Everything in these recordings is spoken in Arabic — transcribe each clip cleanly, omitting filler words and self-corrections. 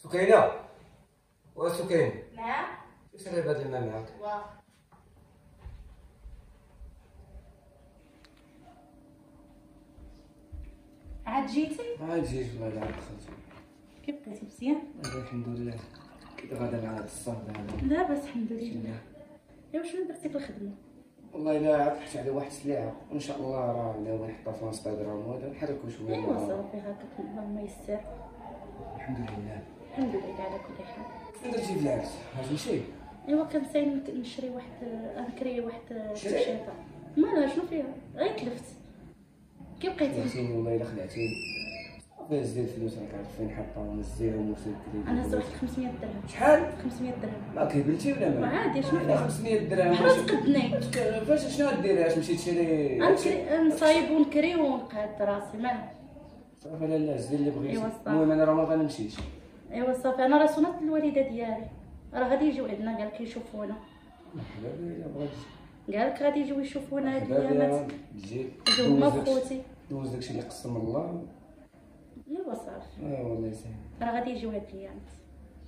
سكينة وسكينة. نعم. كيف شرب هذا الماء معاك؟ واه. عاد جيتي؟ عاد جيت والله لا دخلت. كيف بقيتي مزيان؟ الحمد لله. كي غدا مع هذا الصهد هذا. لاباس الحمد لله. ايوا شنو درتي في الخدمة؟ والله الا عرفت على واحد السلعة وان شاء الله راه ناوي نحطها في انستغرام وهذا نحركو شويه. ايوا صافي هكاك اللهم يسر. الحمد لله. الحمد لله على كل حال. شنو درتي في العرس؟ غتمشي؟ ايوا كنساي نشري واحد نكري واحد شري؟ التيشيرطه. مالها شنو فيها؟ غير تلفت. كي بقيتي؟ خلعتيني والله الا خلعتيني. صافي زيد الفلوس راك عارف فين حطها ونزيهم وسكري. انا هزت واحد 500 درهم. شحال؟ 500 درهم. ما كيبلتي ولا ما؟ عادي شنو لا فيها؟ 500 درهم. حرا تقدني. فاش شنو ديري؟ اش مشيت تشري؟ نصايب ونكري ونقاد راسي مالها. صافي لا زيد اللي بغيتي. ايوا صافي. المهم انا راه ما غنمشيش. ايوا صافي انا راه صونت الوالده ديالي راه غادي يجيو عندنا قال لك يشوفونا. مرحبا بك الا بغيتي. قال لك غادي يجيو يشوفونا هاد مرحبا الايامات. بك تجي يجيو هما خوتي. دوز داكشي اللي قسم الله. ايوا صافي والله يسهل. راه غادي يجيو هاد الايامات.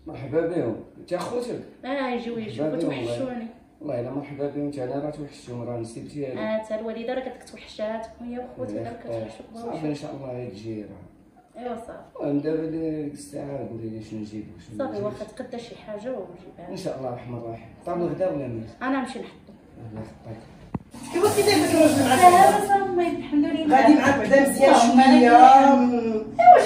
مرحبا بهم. انت خوتك؟ يجيو يشوفوا توحشوني. والله الا مرحبا بهم. انت انا راه توحشتهم راه نسيتي هذه. تا الوالده راه قالت لك توحشات وهي وخوتي راه كتوحشوك. صافي ان شاء الله تجي راه. ايوا صافي. المهم دابا ديك الساعه قولي لي شنو نجيب وشنو صافي واخا تقدا شي حاجه وجيبها ان شاء الله الرحمن الرحيم. طاب الغدا ولا مات؟ انا نمشي نحطو. الله يخطيك. كيفاش كيداير داك الراجل معاك؟ لا صافي الحمد لله. غادي معاك بعدا مزيان شويه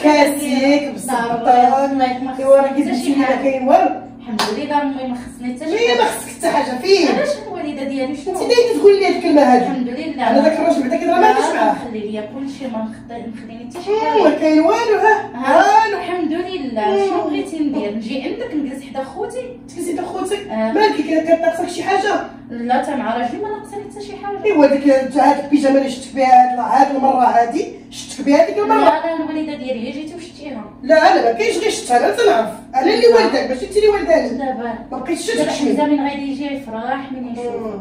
كاسيك بسطان. ايوا راه كيدير ما كاين والو. الحمد لله امي ما خصني حتى شي مي ما حاجه. خصك حتى حاجه فين؟ علاش الوالده ديالي شنو؟ انت دايره تقول لي هاد الكلمه هادي. الحمد لله. انا داك الراجل بعدا كيهضر ما عنديش معاه. نخلي ليا كلشي ما نخليني حتى شي ما حاجه. كاين والو. والو. الحمد لله. شنو بغيتي ندير؟ نجي عندك نجلس حدا خوتي؟ تجلسي حدا خوتك مالك كتناقصك شي حاجه؟ لا تا مع راجلي ما ناقصني حتى شي حاجه. ايوا ديك هاد البيجامه اللي شفتك بها هاد المره هادي شفتك بها ديك المره. لا الوالده ديالي هي جيتي وشتيها. لا انا ما كاينش غير شفتها انا تنعرف. انا اللي والداك ماشي انت اللي والداني. دابا ما بقيتش شفتك دابا شويه. حمزه من غادي يجي يفرح من يشوف.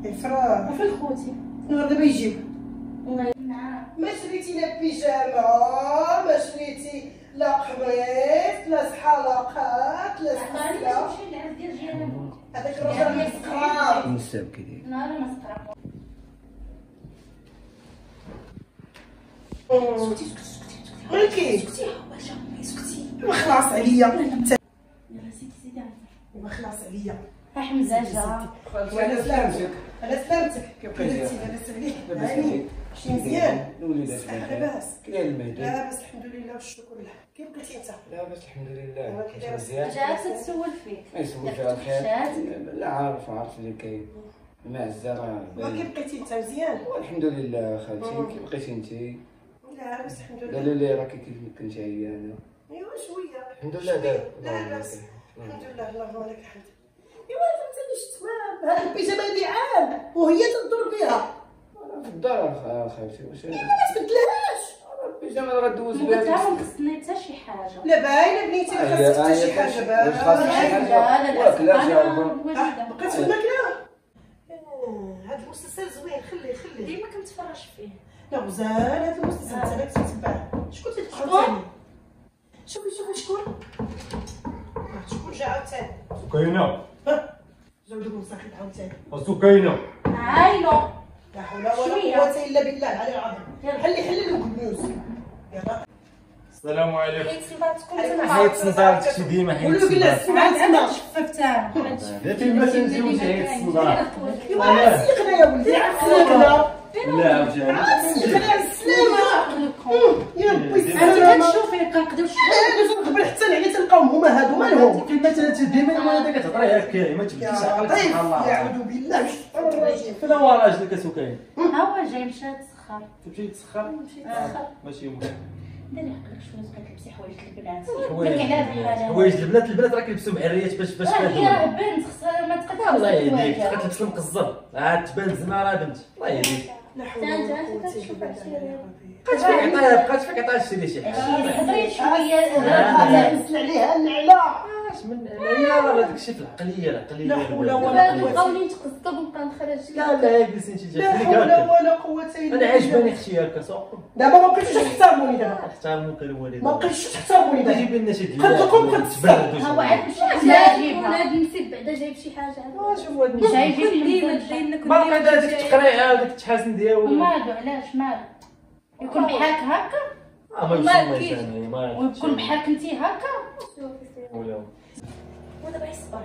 الفرا في خوتي. دابا يجيب. نعم. ما شريتي لا بيجامه ما شريتي لا قميص لا حلقات لا سلسله. شي العرس ديال جيراننا. هذاك الراجل مسكران. المستاب كيدير. لا لا ما سكران. سكتي مالكي سكتي واش امي سكتي. خلاص عليا. يلا زيدي خلاص عليا. حمزه جا. على سلامتك. على سلامتك. كيف بقيتي؟ لاباس عليك؟ لاباس عليك؟ شي مزيان؟ الوليدات صحة لاباس؟ كاين الميدان؟ لاباس الحمد لله والشكر لله. كيف بقيتي انت؟ لاباس الحمد لله. ايوا كي داير مزيان؟ جات تسول فيك. ما يسولش على الخير. لا عارف اللي كاين. المعزه راه. كيف بقيتي انت مزيان؟ الحمد لله خالتي. كيف بقيتي انت؟ لاباس الحمد لله. قالوا لي راكي كيف كنتي عيانه. ايوا شويه. الحمد لله دابا. لا لاباس. الحمد لله اللهم لك الحمد. ايوا انت اللي شفت بهاد البيجامه هادي عام وهي تدور بها. انا في الدار خالتي واش. ايوا ما تبدلهاش. البيجامه راه غدوز قلت بها. لها ما خصني حتى شي حاجه. لا باينه بنيتي ما خاصك حتى شي حاجه واش خاصك شي حاجه؟ لا لا لا انا جاوبها. واجده. بقيت في الماكله. هاد المسلسل زوين خليه. ديما كنتفرج فيه. لا غزال هاد المسلسل انا كنت نتبعه. شكون تدخل شكون؟ ثاني؟ شوفي شكون؟ شكون جا عاوتاني؟ سكينة جاو دوك مساكين عاوتاني. سكينة عاينو. لا حول ولا شوية. قوة الا بالله العلي العظيم. حلي الجود نيوز. يلا السلام عليكم. حيت صباتكم حيت صنطارك شي ديما حيت قولوا بالله صنطارك السمعة انا انا. شففت انا. درتي ما تنزلوش حيت صنطارك ايوا عسلكنا يا ولدي عسلكنا. لا عاوتاني عسلكنا على السلامة. يا ربي انت السلامة. كتشوفي كنقدروا انا قبل حتى نعيط تلقاوهم هما هادو مالهم. كيما ديما الوالده كتهضري هكا ما تبكيش يا عقلك لطيف سبحان الله. يعوذ بالله من الشيطان الرجيم. فين هو راجلك سكينة؟ ها هو جاي مشى تسخر. تمشي تسخر مشى تسخر. ماشي مشكل. ديري عقلك شويه كتلبسي حوايج البنات. حوايج ديك على بحال حوايج البنات راه كيلبسوا بحريات باش هي بنت خصها ما تقدرش. الله يهديك كتلبس المقزر عاد تبان زعما راه بنت الله يهديك. لا حول ولا قوة الا بالله. بقات فيك عطاها شي شي حاجه. هضري شويه. نزل عليها النعلة. من هنايا راه داك الشيء في العقليه لا حول ولا قوة. بغاوني نتقصد ونبقى نخرج. لا جلسي انت لا حول ولا قوة الا بالله. انا عجباني اختي هكا صافي. دابا ما بقيتوش تحترموني دابا. احترموك الوالد. ما بقيتوش تحترموني دابا. جيب لنا شي قلت لكم تبردوا ها هو عاد شي حاجه ولاد جايبها. النسيب بعدا جايب شي حاجه. شوف هاد مش عايجين ديما من ديما كل باقي ديك التقريعه وديك التحاسن ديالو. مالو علاش مالو يكون بحالك هكا ما يسمعش انا ما ويكون بحالك انت هكا ولا ودابا يصبر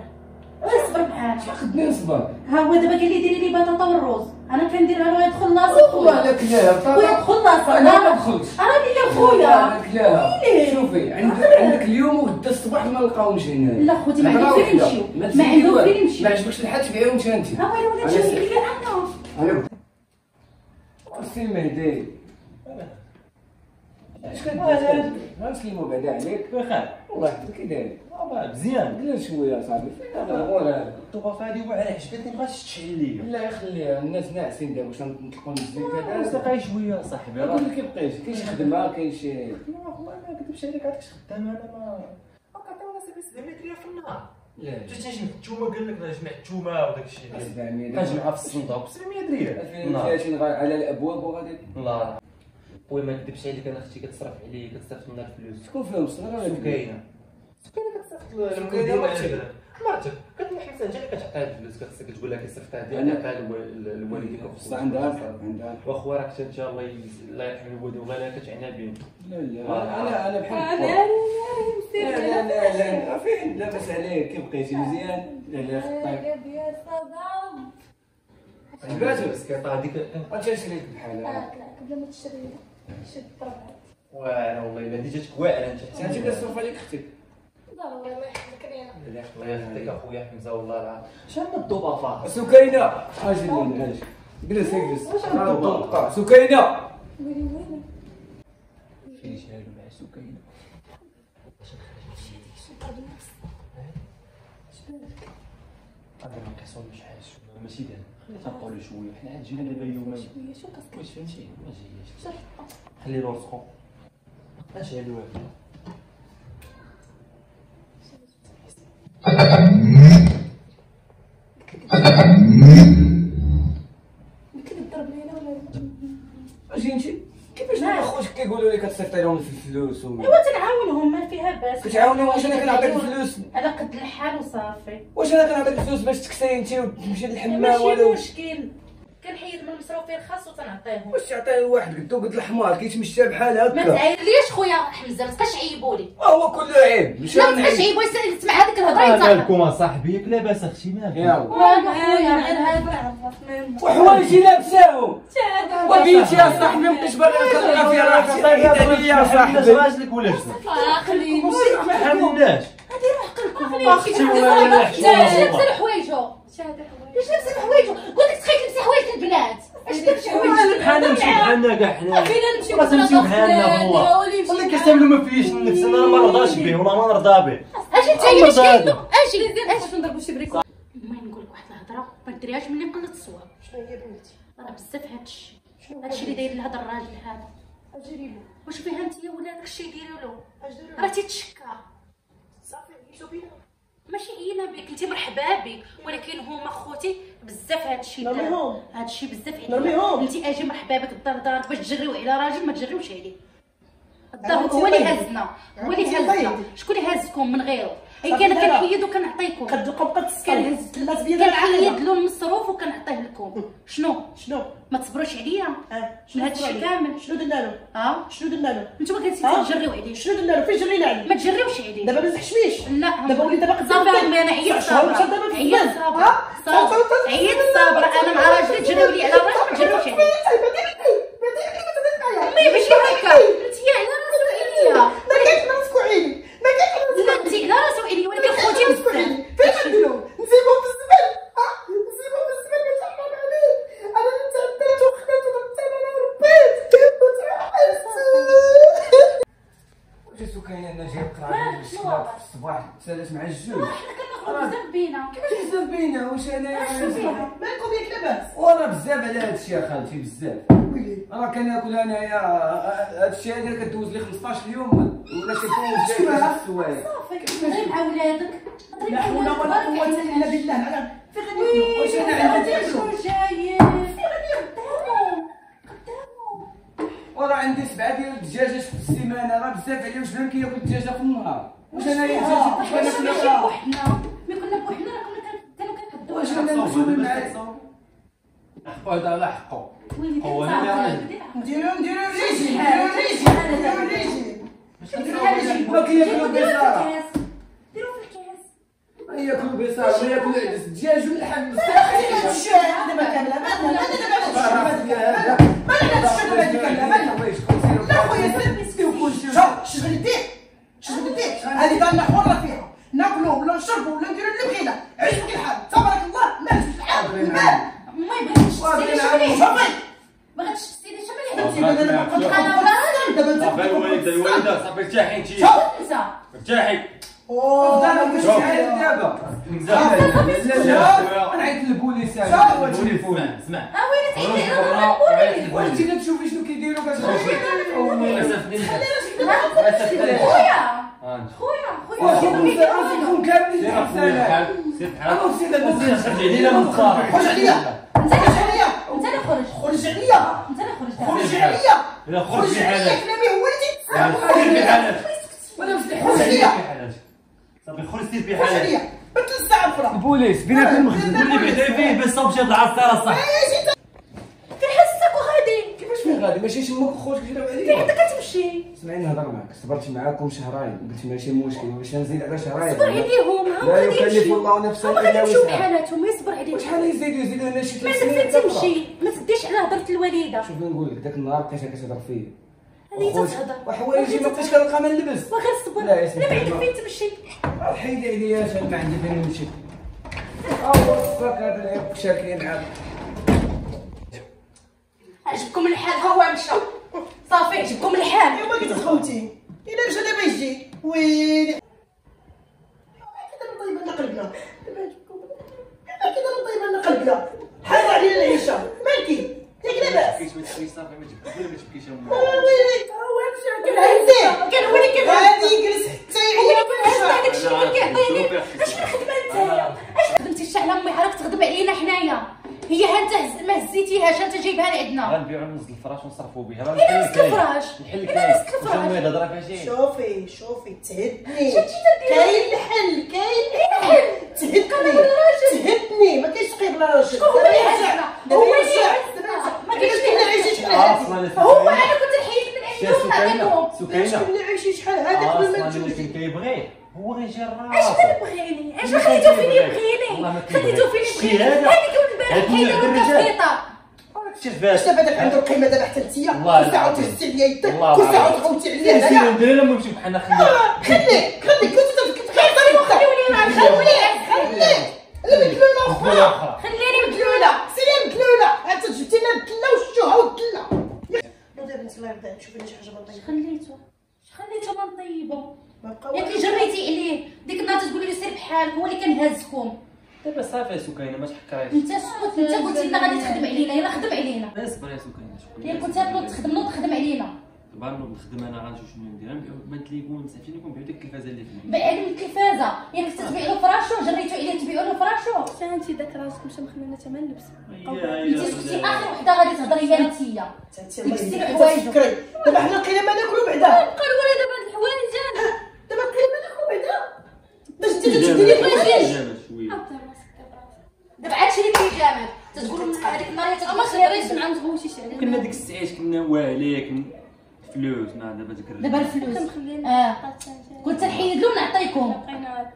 اصبر معاك. خدني نصبر. ها هو دابا قال لي ديري لي بطاطا والروز انا كنديرها له يدخل لاصق والله لا كلا خويا دخل لاصق. انا ما دخلتش. راني يا خويا. لا شوفي عندك اليوم وغدا الصباح ما نلقاوش هنا. لا خوتي ما عندو فين نمشيو ما عندو فين نمشيو. ما عجبكش الحال تبيعهم انت. ها هو ولا جاي لي انا سي مهدي اش كدير؟ غنسلمو بعدا عليك بخير والله يحفظك كي داير؟ مزيان. قلنا شويه صاحبي فين الغور هذا؟ الطوبه هذه واعره عجبتني بغاتش تشعل ليا. لا يخليها الناس ناعسين دابا واش نطلقوا المزيكا دابا سقاي شويه صاحبي اقول لك كيبقيش كاين شي خدمه كاين شي والله ما كذبش عليك عاد خدام انا ما عطاونا 700 ريال في النهار. لا جيت تجمع الثومه قال لك جمع الثومه وداك الشيء 700 كنجمعها في الصندوق ب 700 ريال. 2030 على الابواب وغادي الله خويا ما نكذبش عليك انا اختي كتصرف عليا كتصرف لنا الفلوس. شكون فيهم صغير ولا سكينه كتصرف سكينة مرتك كتمحسن انت اللي كتعطيها الفلوس كتقول لها كيصرفتها ديالك أنا- كتعطيها لوالديك بصح عندها واخا راك ان شاء الله الله يرحم الوالد وغالا كتعنى بهم. لا لا انا بحال انا لا لا لا فين لاباس عليك كي بقيتي مزيان لا لا خطيب يا صدام. عجباتك السكيطه هذيك انت شريك بحال هذا لا قبل ما تشري شد طربات. واعره والله الا ديجاتك واعره انت انت اللي تصرف عليك اختك الله يحفظك رينا. الله يخليك اخويا حمزه والله العظيم. شنو الضوبه فاضي؟ سكينه اجي لنا اجي جلس جلس سكينه ويلي ويلي. فين شالو مع سكينه هذا ما كيحصلش حاجه ماشي دابا خلي تنطولوا شويه حنا عاد جينا دابا اليوم شويه شو كتقول؟ واش فهمتي ما جاياش شرح. خلي له رزقو اش على الوالد يمكن تضرب لينا ولا اجي انت كيفاش دابا خوتك كيقولوا لك كتصيفطي لهم في الفلوس ايوا تنعاونهم ما فيها باس. كتعاوني واش انا كنعطيك الفلوس على قد الحال وصافي. واش انا كنعطيك الفلوس باش تكسي انت وتمشي للحمام ماشي ولا مشكل كنحيد من المصروفين الخاص وتنعطيهم. واش تعطيه واحد قدو قد الحمار كيتمشى بحال ما هكا تعايرليش خويا حمزه ما تبقاش عيبولي. هو كله عيب مش لا انا ما تبقاش عيب عيبولي تسمع هذيك الهضره يتاخر. مالكم اصاحبي ياك لاباس اختي مالك يا والو خويا غير هذا. وحوايجي لابساهم وبيتي يا صاحبي مابقيتش باغي نطلع فيها راحتي حيد يا صاحبي راجلك ولا شنو؟ خليه ما حملناش ديروا عقلكم. اختي ولا لا ليش لابسه حوايجو؟ ليش لابسه حوايجو؟ قلت لك تخيل تلبسي حوايج البنات. اش لابسه حوايج؟ بحالنا نمشي بحالنا كاع حنا فينا نمشي راه تمشيو بحالنا والله والله كيستعملوا ما فيش النفس انا ما نرضاش به ولا ما نرضى به. اجي انت اش كاينو اجي باش نضربوا شي بريكو. المهم نقول لك واحد الهضره ما ديريهاش ملي قلت الصواب. شنو هي بنتي؟ راه بزاف هادشي هادشي اللي داير لهذا الراجل هذا. اجري له. واش فيها انت ولا داكشي ديروا له؟ اجري راه له. تيتشكى. صافي نعيشوا بينا. ماشي عينا بك انت مرحبا بك ولكن هما خوتي بزاف هادشي نرميهم. هادشي بزاف نرميهم. انت اجي مرحبا بك الدار دارك باش تجريو على راجل ما تجريوش عليه. الدار عرفتي هو اللي طيب. هزنا هو اللي عرفتي هزنا طيب. شكون اللي هزكم من غيره اي صافي كان دابا. كنحيد وكنعطيكم كتبقى بقى تسكر كنهز الناس بيد كنحيد له المصروف وكنعطيه لكم شنو شنو ما تصبروش عليا شنو هادشي درنا له؟ كامل شنو درنا له ها شنو درنا له نتوما كنتي ها؟ تجريو عليه شنو درنا له فين جرينا عليه ما تجريوش عليه دابا ما تحشميش لا دابا ولي دابا قدام صافي الدار. انا عييت تسع شهور صابره مشى دابا في عييت الزمان. صابره ها؟ صافي عييت صابره انا مع راجلي تجريو لي على راجل ما تجريوش عليه امي ماشي هكا انت على راسو عليا ما كاينش نمسكو عيني ما كاينش لا انت على راسو عليا ولكن خوتي نمسكو عيني بزاف فين نديرو نسيبو في الزبل نسيبو في الزبل باش نحرم عليه انا اللي تعديت وخدمت وضربت انا وربيت وتعبت واش سكينه انا جاي نقرا مالك على شنو الشباب واقع؟ في الصباح تسالات مع الجوج حنا كنخرجوا بزاف بينا كيفاش بزاف بينا واش انا مالكم ياك لاباس ورا بزاف على هادشي يا خالتي بزاف ويلي راه كناكل انايا هادشي هذا كدوز لي 15 يوم ولا كدوز لي السوايع صافي هضري مع ولادك. لا حول ولا قوة إلا بالله. أنا في غادي ياكلوا؟ واش أنا عندي ياكلوا؟ شنو جايين؟ في غادي قدامهم. وراه عندي 7 ديال الدجاجات في السيمانه، راه بزاف عليهم. شحال كياكل الدجاجه في النهار؟ واش انا الدجاجه كيف ماشي كناكلها؟ بوحدنا، ملي كنا بوحدنا راه كانوا كنحدوا. واش انا مسؤول معاك؟ حقو هذا على حقو. ويلي هو أنا اللي نديرو ريجيم. نديرو ريجيم. ما كياكلوا بصراحه. ديروا في الكاس. ياكلوا بصراحه، ما ياكلوا عدس الدجاج واللحم. الشارع دابا كامله مالنا لا خويا سير مسكين شوف شغل يديك هذه دارنا حره فيها ناكلوا ولا نشربوا ولا نديروا اللي بغينا عيشوا كي الحال تبارك الله ما تجوز الحال المال ما يبغيش تشتري شمالي شوفي ما غاديش تشتري شمالي دابا دابا دابا صافي الوالده صافي ارتاحي انت انت ارتاحي. دابا واش عايز دابا؟ لا لا نعيط للبوليس. اسمع ها وين تعيط واش انت تشوفي شنو كيديروا خويا كاملين خرج عليا انت اللي خرج خرج عليا انت اللي خرج خرج عليا لا خرج خرج في عليا حالك. كلامي هو اللي خرج في حالك. خرج عليا صافي خرج سير في خرج حالك. عليا بثلاث ساعات اخرى البوليس بيناتنا المخزن. اللي بعدا فيه باش صوب شي العصاره صح. في حسك وغادي كيفاش فين غادي؟ ماشي تماك خوك كيديروا في عليا. عندك كتمشي سمعيني نهضر معاك، صبرت معاكم شهرين قلت ماشي مشكل، واش نزيد على شهرين؟ صبر عليهم ها لا يكلف الله نفسا هما الا غادي يمشيو وسعها. بحالاتهم يصبر عليهم وشحال يزيدوا انا شي ما 3 سنين نفسك تمشي ما تديش على هضره الوالده شوف نقول لك ذاك النهار بقيتها كتهضر فيا هذه تتهضر وحوايجي ما بقيتش كنلقى ما نلبس. وغير صبر لا يا لا سيدي ما عندك فين تمشي حيدي عليا شحال ما عندي فين نمشي. صافي هذا العيب شاكين عاد. عجبكم الحال ها هو مشى صافي عجبكم الحال ايوا قلت خوتي الا مشى دابا يجي ويلي كذا من طيب لنا قلبنا كذا من طيب لنا قلبنا حاضر علينا العيشه مالكي ياك لاباس صافي ما تبكيش ويلي هو مشى كنهزيه كان هو اللي كان غادي يجلس حتى هو يعيط اللي كان هذاك الشيء اللي كيعطيني اش من خدمه نتايا اش خدمتي الشحله امي حالك تغضب علينا حنايا هي ها انت ما هزيتيهاش انت جايبها لعندنا غنبيعو نص الفراش ونصرفو بها. الا مسك الفراش الحل الا كاين. مسك الفراش واش هضره فيها شي. شوفي تهدني شفتي تدير كاين الحل تهدني ما كاينش غير بلا راجل هو اللي عزنا هو اللي عزنا ما كاينش هو انا كنت نحيد من عندهم سكينه كنا عايشين شحال هذا قبل ما اصلا اللي نتزوجوا كان كيبغيه هو غيجي اش الراس. كتبغيني اش خليتو فيني يبغيني خليتو فيني يبغيني هذيك من البارح حيدو الكفيطه شوف باش دابا داك عنده القيمه دابا حتى انت كل ساعه تهزي عليا يدك كل ساعه تعاودتي عليا نسير هنايا ندير لما نمشي بحالنا خليك كنت خليني اخرى. خليني مدلوله سيري مدلوله انت جبتي لنا الدله والشوها والدله دابا بنت الله يرضى شوفي لنا شي حاجه بطيئه خليتو ما نطيبو ما بقى ياك اللي جريتي عليه ديك النهار تقولي له سير بحالك هو اللي كان هازكم دابا صافي سكينه ما تحكريش. انت سكت انت قلتي لنا غادي تخدم علينا يلا خدم علينا اصبر يا سكينه. ياك كنت نوض تخدم علينا دابا نوض نخدم انا غنشوف شنو ندير. ما تليفون مسافين لكم بعدا التلفازه اللي فينا. بيع له التلفازه ياك تبيع له فراشو جريتو عليه تبيعوا له فراشو فهمتي داك راسك مشى مخلينا حتى ما نلبس انت كنتي اخر وحده غادي تهضري هي انتيا تكسري حوايجك دابا حنا لقينا ما ناكلو بعدا قال ولا دابا هاد الحوايج انا دابا لقينا ما ناكلو بعدا باش انت تجبدي لي الحوايج دابا عاد شري بيجامات تقول هذيك النهار ما خليتش مع نغوتيش عليه كنا ديك الساعات كنا واليك فلوس ما دابا ديك دابا الفلوس كنخلينا كنت نحيد له ونعطيكم لقينا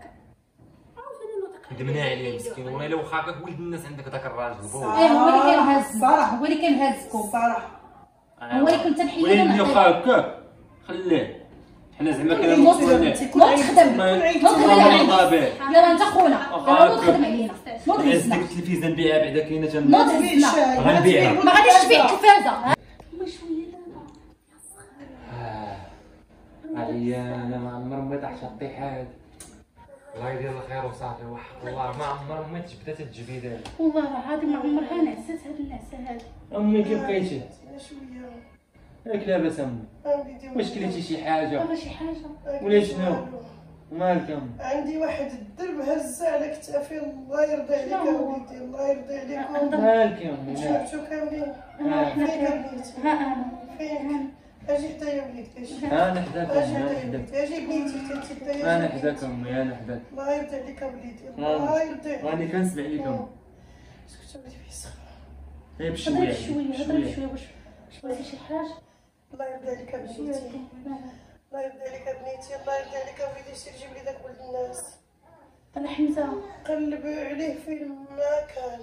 خدمنا عليه مسكين والله الا واخا هكاك ولد الناس عندك هذاك الراجل هو اللي كان هازكم صراحه هو اللي كان هازكم الصراحه هو اللي كنت نحيد له ولكن ونعطيكم واخا هكاك خليه حنا زعما كنا نوض مصونين تخدم نوض يلا انت خونا يلا نوض خدم علينا نوض عز هزنا ديك التلفزه نبيعها بعدا كاينه نوض هزنا غنبيعها. ما غاديش تبيع التلفازه عليا انا ما عمر ما تحت الطيحات. الله يدير الخير وصافي وحق الله ما عمر ما تجبدات الجبيدات. والله هذه ما عمرها نعست هاد النعسه هذه امي كيف بقيتي؟ شويه ياك لاباس امي؟ واش كليتي شي حاجه والله شي حاجه ولا شنو؟ مالك يا امي؟ عندي واحد الدرب هزه على كتافي، الله يرضي عليك يا وليدي، الله يرضي عليكم. مالك يا امي؟ شفتو كاملين؟ فين يا وليدي؟ فين؟ اجي حدا يا وليدي، اجي. انا حداك اجي امي، حدا انا يا حداك. وليدي، اجي بنيتي انت حدا يا انا وليدي. حداك امي، انا حداك. الله يرضي عليك يا وليدي، الله يرضي عليك. راني كنسمع لك امي. اسكت وليدي في السخف. غير هضري بشويه بشويه هضري بشويه باش شويه شي حاجه. الله يرضي عليك يا بنيتي، الله يرضي عليك يا بنيتي، الله يرضي عليك يا وليدي، سير جيب لي داك ولد الناس. انا حمزه قلب عليه فين ما كان.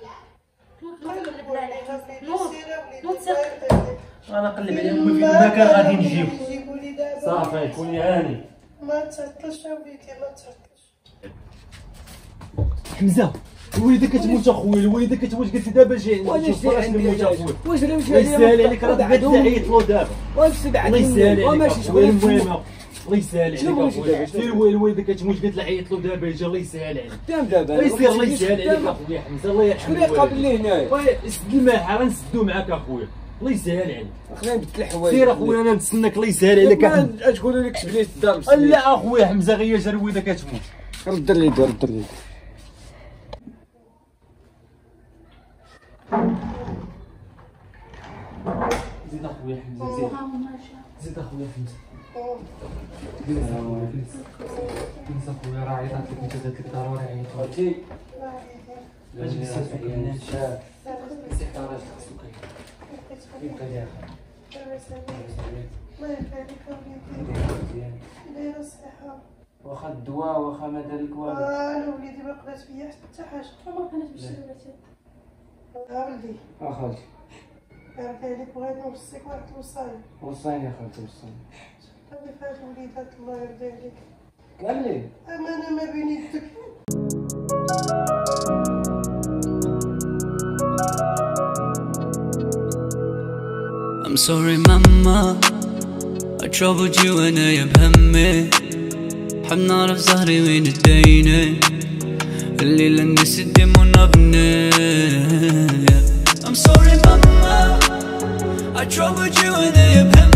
قلب عليه يا وليدي، سير يا وليدي، الله يرضي عليك. انا نقلب على امي في المكان غادي نجيب. نجيبو لي دابا. صافي كوني عاني. ما تعطلش يا وليدي، ما تعطلش. حمزه الوالده كتموت اخويا، الوالده كتموت، قلت دابا جاي نشوف فراش نموت اخويا. واش راه الله يسهل عليك، راه بعد عيط له دابا. وامشي بعد الله يسهل عليك وماشي اخويا، شغل المهم الله يسهل عليك شنو بغيتي اخويا. دابا؟ سير الوالده كتموت، قلت له عيط له دابا يجي، الله يسهل عليك. قدام دابا الله يسير، الله يسهل عليك اخويا حمزه، الله يرحم شكون اللي قابل لي هنايا؟ خويا سد الماحه غنسدو معاك اخويا، الله يسهل عليك. خلينا نبدل الحوايج. سير اخويا انا نتسناك، الله يسهل عليك. ما تقولوا لك بنيت الدار مسكين. لا اخويا حمزه غير جا الوالده كتموت. رد اليد رد اليد. زيد اخويا حمزه، زيد زيد اخويا حمزه. كنت اخويا راه عيطات لك، انت قالت لك ضروري عيط. عرفتي اش بزاف كاين شاف سي حتى راجل خصو كيبقى داخل. الله يرضي عليك يا وليدي، دايره الصحه. واخا الدواء واخا ما دار لك والو. انا وليدي ما قدرت فيا حتى حاجه. ما كانت باش تسولاتي. ها ولدي، خالتي يرضي عليك، بغيت نوصيك واحد الوصايه. وصاني يا خالتي وصاني. هذه فات وليدات، الله يرضي عليك، قال لي امانه ما بين يدك. I'm sorry mama, I troubled you وانا بهمي. حب نعرف ظهري وين تديني، الليلة نسيت دموعنا بني. I'm sorry mama, I troubled you وانا بهمي.